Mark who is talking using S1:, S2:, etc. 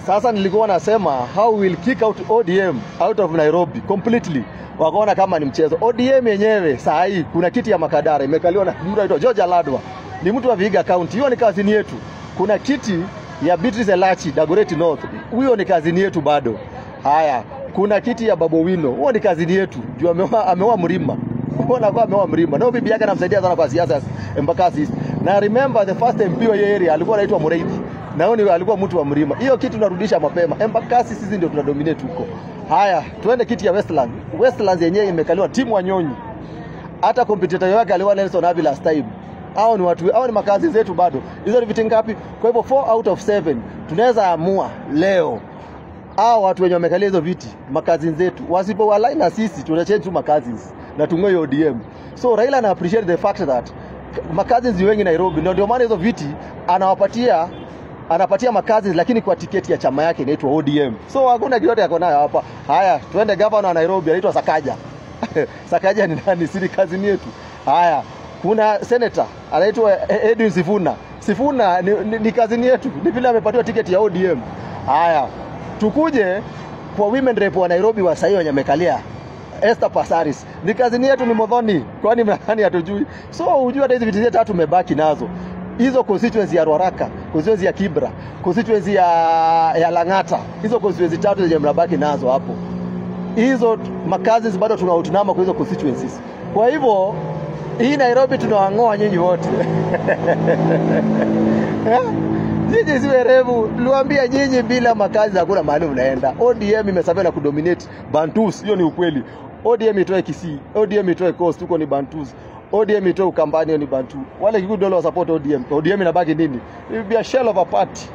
S1: Sasa nilikuwa nasema how will kick out ODM out of Nairobi completely. Wakaona kama ni mchezo. ODM yenyewe saa hii kuna kiti ya Makadara imekaliwa na mtu anaitwa George Aladwa. Ni mtu wa Vihiga County. Hiyo ni kazini yetu. Kuna kiti ya Beatrice Elachi Dagoretti North. Huyo ni kazini yetu bado. Haya, kuna kiti ya Babu Owino. Huyo ni kazini yetu. Juu ameoa Mrima. Mbona kwa ameoa Mrima? Ndio bibi yake anamsaidia sana kwa siasa Embakasi. Na remember the first MP wa area alikuwa anaitwa Mureithi. Na huyo alikuwa mtu wa Mrima. Hiyo kitu tunarudisha mapema. Embakasi sisi ndio tunadominate huko. Haya, tuende kiti ya Westland. Westlands yenyewe imekaliwa timu Wanyonyi. Hata competitor wake alikuwa Nelson Havi last time. Hao ni makazi zetu bado. Hizo ni viti ngapi? Kwa hivyo 4 out of 7 tunaweza amua leo. Hao watu wenye wamekalia hizo viti, makazi zetu, wasipo align na sisi tunachange tu makazi na tungoe ODM. So Raila ana appreciate the fact that makazi wengi Nairobi ndio maana hizo viti anapatia makazi lakini kwa tiketi ya chama yake inaitwa ODM. So hakuna kitu yako nayo hapa. Haya, tuende governor wa Nairobi anaitwa Sakaja. Sakaja ni nani? Si kazi yetu. Haya, kuna senator anaitwa Edwin Sifuna. Sifuna ni kazi yetu. Ni vile amepatiwa tiketi ya ODM. Haya, tukuje kwa women rep wa Nairobi wa sasa wenye amekalia Esther Passaris. Ni kazi yetu ni Modhoni. Kwani nani hatujui? So unajua hata hizi viti zetu tumebaki nazo. Hizo constituency ya Ruaraka, constituency ya Kibra, constituency ya Lang'ata, hizo constituency tatu zenye mnabaki nazo hapo. Hizo makazi bado tunautunama kwa hizo constituencies. Kwa hivyo hii Nairobi tunawangoa nyinyi wote. Nyinyi si werevu, luambia nyinyi bila makazi hakuna mahali mnaenda. ODM imesabia na kudominate Bantus, hiyo ni ukweli. ODM itoe Kisii, ODM itoe Coast, huko ni Bantus. ODM itoe Ukambani, ni Bantu. Wale Kikuyu dola support ODM. ODM inabaki nini? It will be a shell of a party.